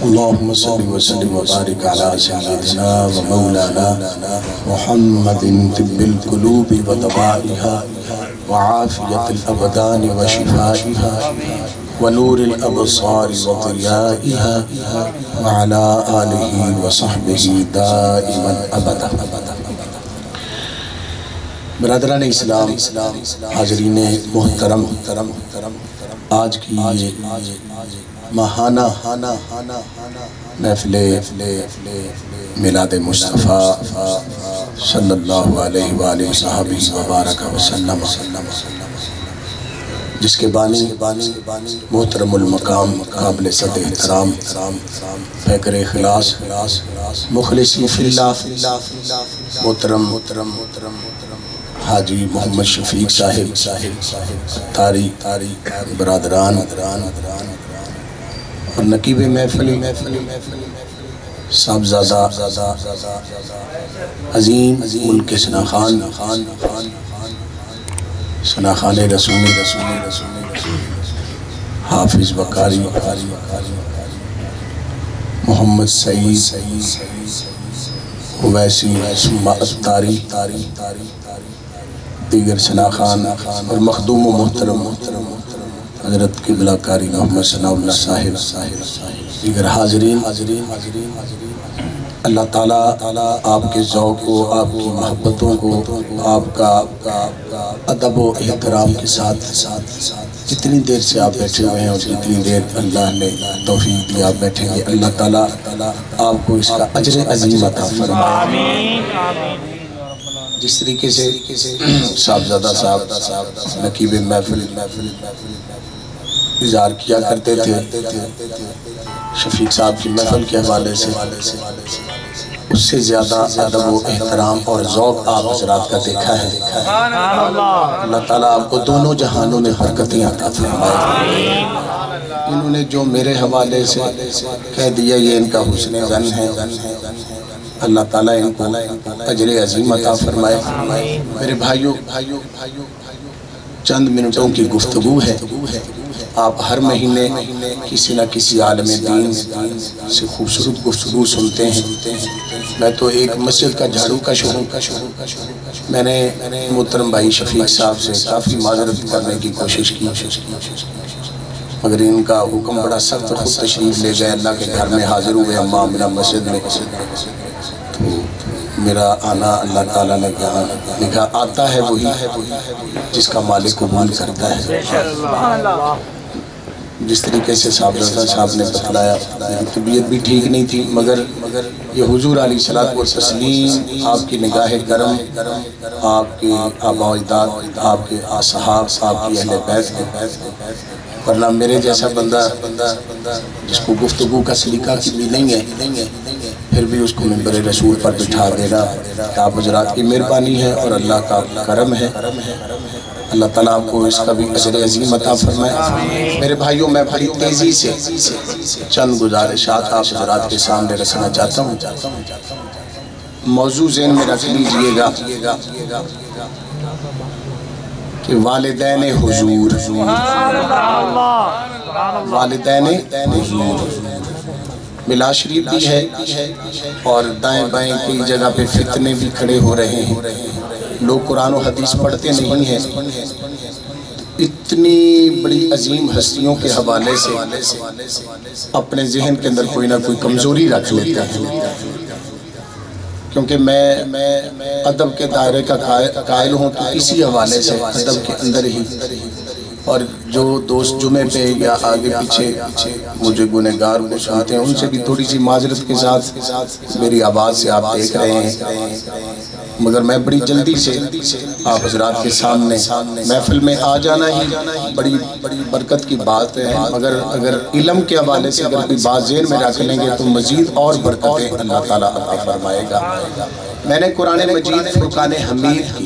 اللهم صل وسلم وبارك على سيدنا ومولانا محمد طب القلوب ودوائها وعافية الأبدان وشفائها ونور الأبصار وضيائها وعلى آله وصحبه دائما أبدا. برادران اسلام، حاضرین محترم، آج کی یہ ماہانہ محفل میلاد مصطفیٰ صلی اللہ علیہ وآلہ وصحبہ وبارک وسلم، جس کے بانی محترم المقام قابل صد احترام پیکر اخلاص مخلصی فی اللہ محترم حاجی محمد شفیق صاحب تاریخ برادران اور نقیب محفل صاحبزادہ عظیم ملک سناخان رسول حافظ وقاری محمد سعید اویسی اتاری دیگر سناخان اور مخدوم و محترم حضرت قبلہ قاری محمد ثناء اللہ صاحب، دیگر حاضرین، اللہ تعالیٰ آپ کے ذوق کو، آپ کی محبتوں کو، آپ کا ادب و احترام کے ساتھ جتنی دیر سے آپ بیٹھے ہوئے ہیں اور جتنی دیر اللہ نے توفیق دی آپ بیٹھیں گے، اللہ تعالیٰ آپ کو اس کا اجر عظیم عطا فرمائے۔ جس طریقے سے صاحبزادہ صاحب نقیب محفل اظہار کیا کرتے تھے شفیق صاحب کی محفل کے حوالے سے، اس سے زیادہ ادب و احترام اور ذوق آپ حضرات کا دیکھا ہے۔ اللہ تعالیٰ آپ کو دونوں جہانوں میں برکتیں عطا فرمائے۔ انہوں نے جو میرے حوالے سے کہہ دیا یہ ان کا حسن ظن ہے، اللہ تعالیٰ ان کو اجر عظیم عطا فرمائے۔ میرے بھائیوں، چند منٹوں کی گفتگو ہے۔ آپ ہر مہینے کسی نہ کسی عالم دین سے خوبصورت گفتگو سنتے ہیں۔ میں تو ایک مسجد کا جھاڑو کا شروع میں نے محترم بھائی شفیق صاحب سے کافی معذرت کرنے کی کوشش کی، مگر ان کا حکم بڑا سخت، خود تشریف لے گئے، اللہ کے گھر میں حاضر ہوئے امام میرا مسجد میں۔ تو میرا آنا اللہ تعالیٰ نے کہا آتا ہے وہی جس کا مالک قبول کرتا ہے۔ جس طریقے سے صاحب نے بتلایا، طبیعت بھی ٹھیک نہیں تھی، مگر یہ حضور علیہ الصلوۃ والتسلیم، آپ کی نگاہ کرم، آپ کے آباء و اجداد، آپ کے اصحاب، آپ کی اہل بیت کے، ورنہ میرے جیسا بندہ جس کو گفتگو کا سلیقہ بھی نہیں ہے، پھر بھی اس کو منبر رسول پر بٹھا دینا آپ حضرات کی مہربانی ہے اور اللہ کا کرم ہے۔ اللہ تعالیٰ آپ کو اس کا بھی اجر عظیم عطا فرمائے۔ میرے بھائیوں، میں بڑی تیزی سے چند گزارشات آپ حضرات کے سامنے رکھنا چاہتا ہوں۔ موضوع ذہن میں رکھ لیجئے گا کہ والدین حضور، والدین حضور ملا شریف بھی ہے اور دائیں بائیں کئی جگہ پہ فتنے بھی کھڑے ہو رہے ہیں، لوگ قرآن و حدیث پڑھتے نہیں ہیں۔ اتنی بڑی عظیم ہستیوں کے حوالے سے اپنے ذہن کے اندر کوئی نہ کوئی کمزوری رکھ لیتا ہے، کیونکہ میں ادب کے دائرے کا قائل ہوں، تو اسی حوالے سے ادب کے اندر ہی، اور جو دوست جمعے پہ یا آگے پیچھے مجھے گنہگار کو سنتے ہیں ان سے بھی تھوڑی سی معذرت کے ساتھ میری آواز سے آپ دیکھ رہے ہیں، مگر میں بڑی جلدی سے آپ حضرات کے سامنے محفل میں آ جانا ہی بڑی برکت کی بات ہے، مگر اگر علم کے حوالے سے اگر کوئی بات ذہن میں رکھ لیں گے تو مزید اور برکتیں اللہ تعالیٰ عطا فرمائے گا۔ میں نے قرآن مجید فرقان حمید کی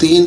3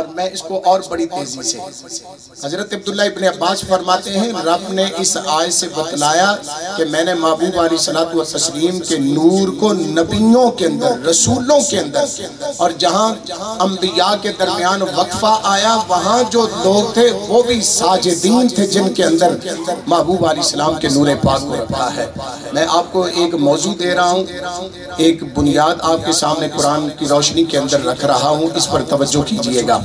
اور میں اس کو اور بڑی تیزی سے حضرت عبداللہ ابن عباس فرماتے ہیں رب نے اس آیت سے بتلایا کہ میں نے محبوب علیہ الصلوۃ والتسلیم کے نور کو نبیوں کے اندر رسولوں کے اندر اور جہاں انبیاء کے درمیان وقفہ آیا وہاں جو لوگ تھے وہ بھی ساجدین تھے جن کے اندر محبوب علیہ السلام کے نور پاک کو رکھا ہے۔ میں آپ کو ایک موضوع دے رہا ہوں، ایک بنیاد آپ کے سامنے قرآن کی روشنی کے اندر رکھ رہا ہوں، اس پر توجہ کیجئے گا،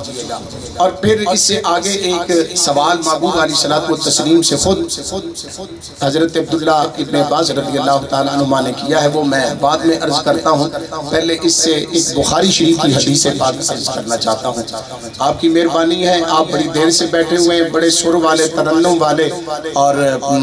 اور پھر اس سے آگے ایک سوال محبوب علیہ الصلوۃ والتسلیم سے خود حضرت عبداللہ ابن عباس رضی اللہ تعالیٰ عنہ نے کیا ہے، وہ میں بعد میں عرض کرتا ہوں۔ پہلے اس سے ایک بخاری شریف کی حدیث پاک عرض کرنا چاہتا ہوں۔ آپ کی مہربانی ہے، آپ بڑی دیر سے بیٹھے ہوئے ہیں، بڑے سر والے ترنم والے، اور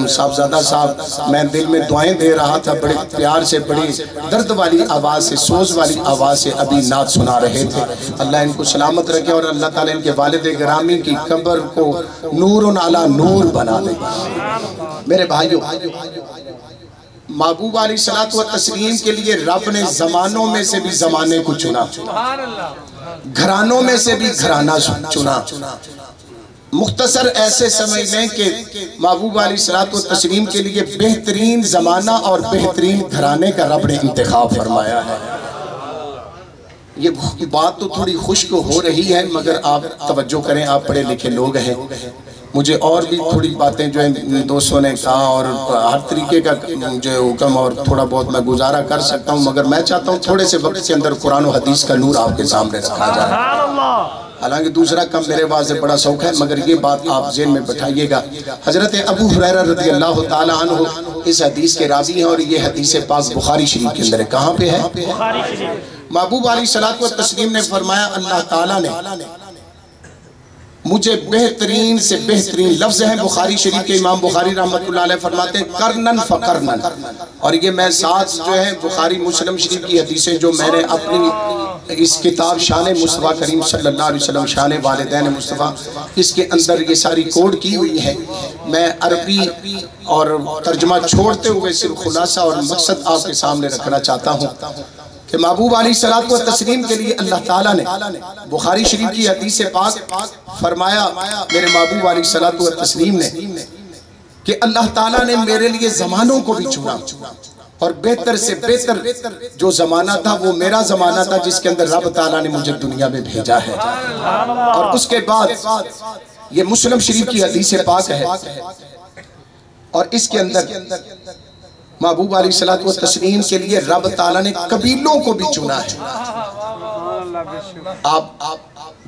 صاحبزادہ صاحب میں دل میں دعائیں دے رہا تھا، بڑے پیار سے بڑی درد والی آواز سے سوز والی آواز سے ابھی نعت سنا رہے تھے۔ اللہ ان کو سلامت رکھے اور اللہ تعالیٰ ان کے والد گرامی کی قبر کو نور علی نور بنا دے۔ میرے بھائیو، محبوب علیہ الصلوۃ والتسلیم کے لیے رب نے زمانوں میں سے بھی زمانے کو چنا، گھرانوں میں سے بھی گھرانہ چنا۔ مختصر ایسے سمجھ لیں کہ محبوب علیہ الصلوۃ والتسلیم کے لیے بہترین زمانہ اور بہترین گھرانے کا رب نے انتخاب فرمایا ہے۔ یہ بات تو تھوڑی خشک ہو رہی ہے مگر آپ توجہ کریں، آپ پڑھے لکھے لوگ ہیں، مجھے اور بھی تھوڑی باتیں جو ہیں دوستوں نے کہا اور ہر طریقے کا جو حکم اور تھوڑا بہت میں گزارا کر سکتا ہوں، مگر میں چاہتا ہوں تھوڑے سے وقت کے اندر قرآن و حدیث کا نور آپ کے سامنے رکھا جائے۔ حالانکہ دوسرا کم میرے واضح بڑا شوق ہے مگر یہ بات آپ ذہن میں بٹھائیے گا۔ حضرت ابو ہریرہ رضی اللہ تعالیٰ عنہ اس حدیث کے راوی ہیں اور یہ حدیث پاک بخاری شریف کے اندر ہے۔ کہاں پہ ہے؟ محبوب علیہ الصلوۃ والتسلیم نے فرمایا اللہ تعالیٰ نے مجھے بہترین سے بہترین لفظ ہیں بخاری شریف کے، امام بخاری رحمت اللہ علیہ فرماتے ہیں کرنن فکرنن، اور یہ میں ساتھ جو ہے بخاری مسلم شریف کی حدیثیں جو میں نے اپنی اس کتاب شان مصطفیٰ کریم صلی اللہ علیہ وسلم شان والدین مصطفیٰ اس کے اندر یہ ساری کوڈ کی ہوئی ہے، میں عربی اور ترجمہ چھوڑتے ہوئے صرف خلاصہ اور مقصد آپ کے سامنے رکھنا چاہتا ہوں کہ محبوب علیہ الصلوۃ والتسلیم کے لیے اللہ تعالیٰ نے بخاری شریف کی حدیث پاک فرمایا میرے محبوب علیہ الصلوۃ والتسلیم نے کہ اللہ تعالیٰ نے میرے لیے زمانوں کو بھی چنا اور بہتر سے بہتر جو زمانہ تھا وہ میرا زمانہ تھا جس کے اندر رب تعالیٰ نے مجھے دنیا میں بھیجا ہے۔ اور اس کے بعد یہ مسلم شریف کی حدیث پاک ہے اور اس کے اندر محبوب علیہ الصلوۃ والتسلیم کے لیے رب تعالیٰ نے قبیلوں کو بھی چنا ہے۔ آپ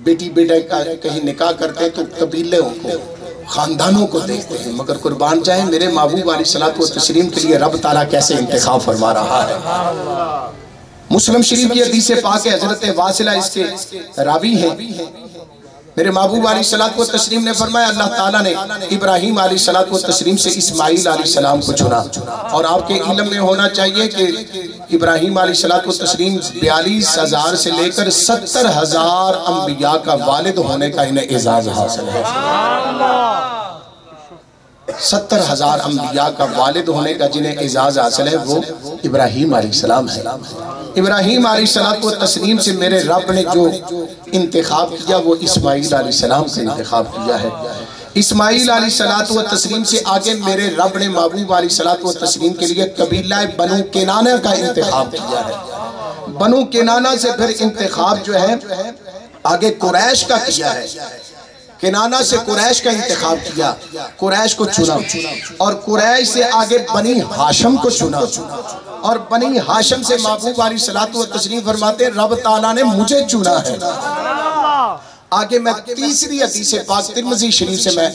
بیٹی بیٹے کا کہیں نکاح کرتے ہیں تو قبیلوں کو خاندانوں کو دیکھتے ہیں مگر قربان جائیں میرے محبوب علیہ الصلوۃ والتسلیم کے لیے رب تعالیٰ کیسے انتخاب فرما رہا ہے۔ مسلم شریف کی حدیث پاک ہے، حضرت واصلہ اس کے راوی ہیں، میرے محبوب علیہ الصلوۃ والتسلیم نے فرمایا اللہ تعالیٰ نے ابراہیم علیہ الصلوۃ والتسلیم سے اسماعیل علیہ السلام کو چنا، اور آپ کے علم میں ہونا چاہیے کہ ابراہیم علیہ الصلوۃ والتسلیم 42,000 سے لے کر 70,000 انبیاء کا والد ہونے کا انہیں اعزاز حاصل ہے۔ 70,000 انبیاء کا والد ہونے کا جنہیں اعزاز حاصل ہے وہ ابراہیم علیہ السلام ہے۔ ابراہیم علیہ الصلوۃ والتسلیم سے میرے رب نے جو انتخاب کیا وہ اسماعیل علیہ السلام سے انتخاب کیا ہے۔ اسماعیل علیہ الصلوۃ والتسلیم سے آگے میرے رب نے محبوب علیہ الصلوۃ والتسلیم کے لیے قبیلہ بنو کنانہ کا انتخاب کیا ہے۔ بنو کنانہ سے پھر انتخاب جو ہے آگے قریش کا کیا ہے، کنانہ سے قریش کا انتخاب کیا، قریش کو چنا، اور قریش سے آگے بنی ہاشم کو چنا، اور بنی ہاشم سے محبوب علیہ الصلوۃ والتسلیم فرماتے رب تعالیٰ نے مجھے چنا ہے۔ آگے میں تیسری حدیث پاک ترمذی شریف سے میں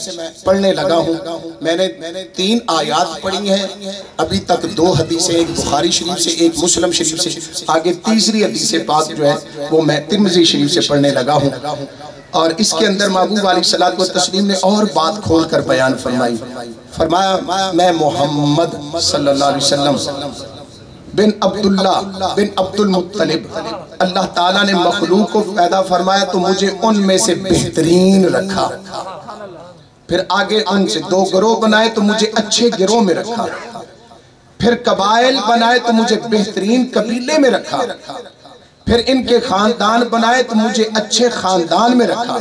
پڑھنے لگا ہوں، میں نے 3 آیات پڑھی ہیں، ابھی تک 2 حدیثیں، ایک بخاری شریف سے ایک مسلم شریف سے، آگے تیسری حدیث پاک جو ہے وہ میں ترمذی شریف سے پڑھنے لگا ہوں، اور اس کے اندر محبوب علیہ الصلوۃ والتسلیم نے اور بات کھول کر بیان فرمائی، فرمایا میں محمد صلی اللہ علیہ وسلم بن عبداللہ بن عبد المطلب، اللہ تعالیٰ نے مخلوق کو پیدا فرمایا تو مجھے ان میں سے بہترین رکھا، پھر آگے ان سے 2 گروہ بنائے تو مجھے اچھے گروہ میں رکھا، پھر قبائل بنائے تو مجھے بہترین قبیلے میں رکھا، پھر ان کے خاندان بنائے تو مجھے اچھے خاندان میں رکھا،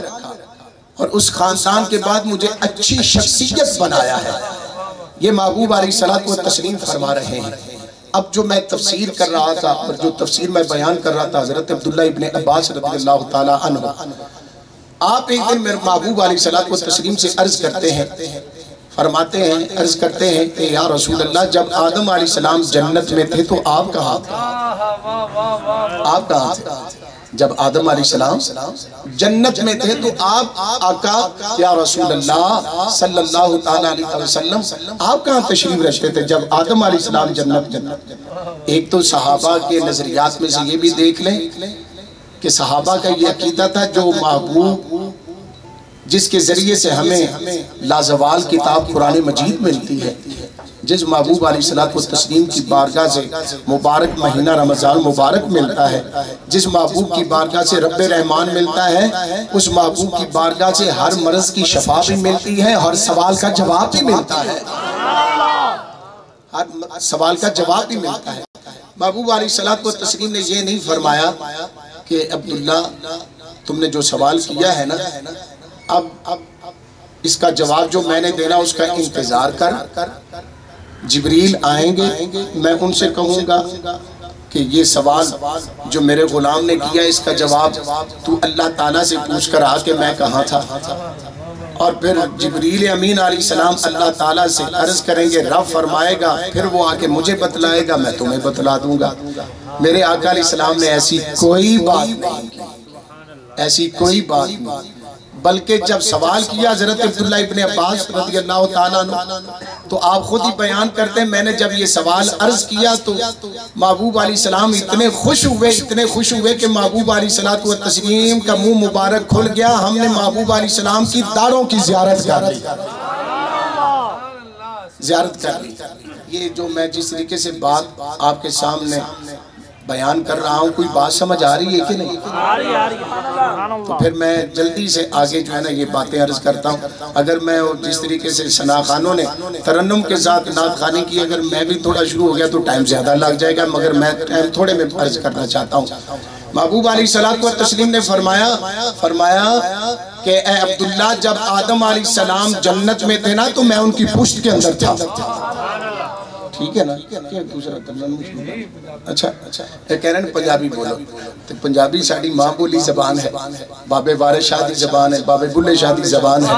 اور اس خاندان کے بعد مجھے اچھی شخصیت بنایا ہے۔ یہ محبوب علیہ الصلوۃ والتسلیم فرما رہے ہیں۔ اب جو میں تفسیر کر رہا تھا اور جو تفسیر میں بیان کر رہا تھا حضرت عبداللہ ابن عباس رضی اللہ تعالی عنہ، آپ ایک دن میرے محبوب علیہ الصلوۃ والتسلیم سے عرض کرتے ہیں، فرماتے ہیں، عرض کرتے ہیں کہ یا رسول اللہ، جب آدم علیہ السلام جنت میں تھے تو آپ کہاں تھے؟ آپ کہاں تھے جب آدم علیہ السلام جنت میں تھے؟ تو آپ آقا یا رسول اللہ صلی اللہ تعالیٰ علیہ وسلم آپ کہاں تشریف رکھتے تھے جب آدم علیہ السلام جنت میں؟ ایک تو صحابہ کے نظریات میں سے یہ بھی دیکھ لیں کہ صحابہ کا یہ عقیدہ تھا جو محبوب جس کے ذریعے سے ہمیں لازوال کتاب قرآن مجید ملتی ہے، جس محبوب علیہ الصلوۃ والتسلیم کی بارگاہ سے مبارک مہینہ رمضان مبارک ملتا ہے، جس محبوب کی بارگاہ سے رب رحمان ملتا ہے، اس محبوب کی بارگاہ سے ہر مرض کی شفا بھی ملتی ہے، ہر سوال کا جواب بھی ملتا ہے، ہر سوال کا جواب بھی ملتا ہے۔ محبوب علیہ الصلوۃ والتسلیم نے یہ نہیں فرمایا کہ عبداللہ تم نے جو سوال کیا ہے نا، اب اس کا جواب جو میں نے دینا اس کا انتظار کر، جبریل آئیں گے، میں ان سے کہوں گا کہ یہ سوال جو میرے غلام نے کیا اس کا جواب تو اللہ تعالیٰ سے پوچھ کر آ کہ میں کہاں تھا، اور پھر جبریل امین علیہ السلام اللہ تعالیٰ سے عرض کریں گے، رب فرمائے گا، پھر وہ آ کے مجھے بتلائے گا، میں تمہیں بتلا دوں گا۔ میرے آقا علیہ السلام نے ایسی کوئی بات نہیں کی، ایسی کوئی بات نہیں، بلکہ جب سوال کیا حضرت عبداللہ ابن عباس رضی اللہ تعالیٰ عنہ تو آپ خود ہی بیان کرتے ہیں، میں نے جب یہ سوال عرض کیا تو محبوب علیہ السلام اتنے خوش ہوئے کہ محبوب علیہ الصلوۃ والتسلیم کا منہ مبارک کھل گیا، ہم نے محبوب علیہ السلام کی داروں کی زیارت کر لی۔ یہ جو میں جس طریقے سے بات آپ کے سامنے بیان کر رہا ہوں، کوئی بات سمجھ آ رہی ہے کہ نہیں؟ تو پھر میں جلدی سے آگے جو ہے نا یہ باتیں عرض کرتا ہوں۔ اگر میں جس طریقے سے ثنا خانوں نے ترنم کے ساتھ نعت خوانی کی، اگر میں بھی تھوڑا شروع ہو گیا تو ٹائم زیادہ لگ جائے گا، مگر میں ٹائم تھوڑے میں عرض کرنا چاہتا ہوں۔ محبوب علیہ الصلوۃ والتسلیم نے فرمایا کہ اے عبداللہ، جب آدم علیہ السلام جنت میں تھے نا تو میں ان کی پشت کے اندر تھا۔ ٹھیک ہے نا؟ دوسرا اچھا کہہ رہے ہیں پنجابی بولو، تو پنجابی ساڑی ماں بولی زبان ہے، بابے وارث شاہ دی زبان ہے، بابے بلے شاہ دی زبان ہے،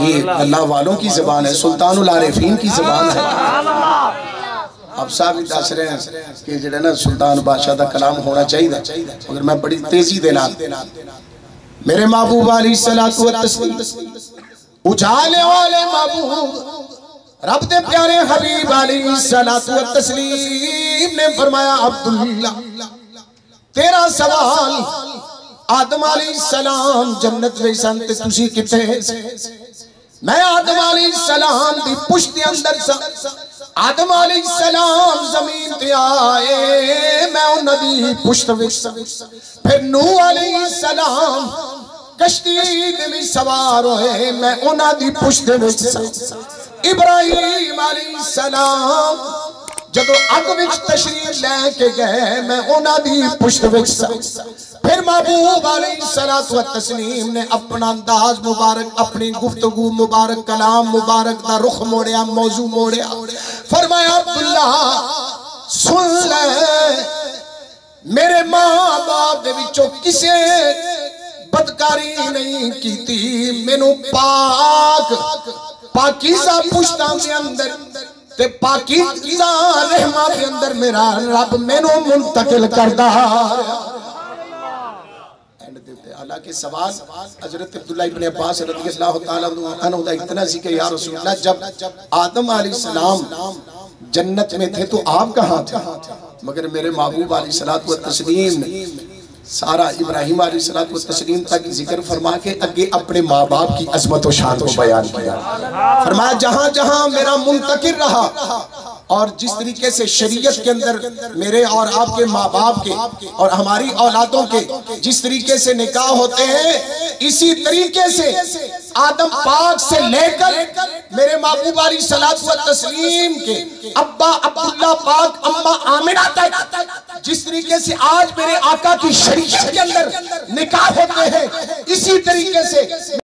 یہ اللہ والوں کی زبان ہے، سلطان العارفین کی زبان ہے۔ آپ صاحب ہی دس رہے ہیں کہ جڑے نا سلطان بادشاہ دا کلام ہونا چاہیے، مگر میں بڑی تیزی دینا، میرے محبوب علیہ الصلوۃ والتسلیم اجالے والے محبوب رب دے پیارے حبیب علیہ الصلوۃ والتسلیم نے فرمایا، عبداللہ تیرا سوال آدم علیہ السلام جنت میں سن تے تسی کتے؟ میں آدم علیہ السلام دی پشت دے اندر سا، آدم علیہ السلام زمین تے آئے، میں انہاں دی پشت وچ سا، پھر نوح علیہ السلام کشتی دے وچ سوار ہوئے، میں انہاں دی پشت دے وچ سا، ابراہیم علیہ السلام جدو اگ وچ تشریف لے کے گئے، میں انہاں دی پشت وچ سا، پھر محبوب علیہ الصلوۃ والتسلیم نے اپنا انداز مبارک، اپنی گفتگو مبارک، کلام مبارک دا رخ موڑیا، موضوع موڑیا، فرمایا عبداللہ سن لے، میرے ماں باپ دے وچوں کسے بدکاری نہیں کیتی، مینوں پاکیزہ پشتاں دے اندر تے پاکیزہ رحمہ دے اندر میرا رب مینوں منتقل کردہ۔ حالانکہ سوال حضرت عبداللہ ابن عباس رضی اللہ تعالیٰ عنہ دا اتنا سی کہ یا رسول اللہ، جب آدم علیہ السلام جنت میں تھے تو آپ کہاں تھے؟ مگر میرے محبوب علیہ الصلوۃ والتسلیم نے سارا ابراہیم علیہ السلام تک ذکر فرما کے اگے اپنے ماں باپ کی عظمت و شان کو بیان کیا، فرمایا جہاں جہاں میرا منتقل رہا اور جس طریقے سے شریعت کے اندر میرے اور آپ کے ماں باپ کے اور ہماری اولادوں کے جس طریقے سے نکاح ہوتے ہیں، اسی طریقے سے آدم پاک سے لے کر میرے محبوب علیہ الصلوۃ والتسلیم کے ابا عبداللہ پاک، اماں آمنہ تک جس طریقے سے آج میرے آقا کی شریعت کے اندر نکاح ہوتے ہیں، اسی طریقے سے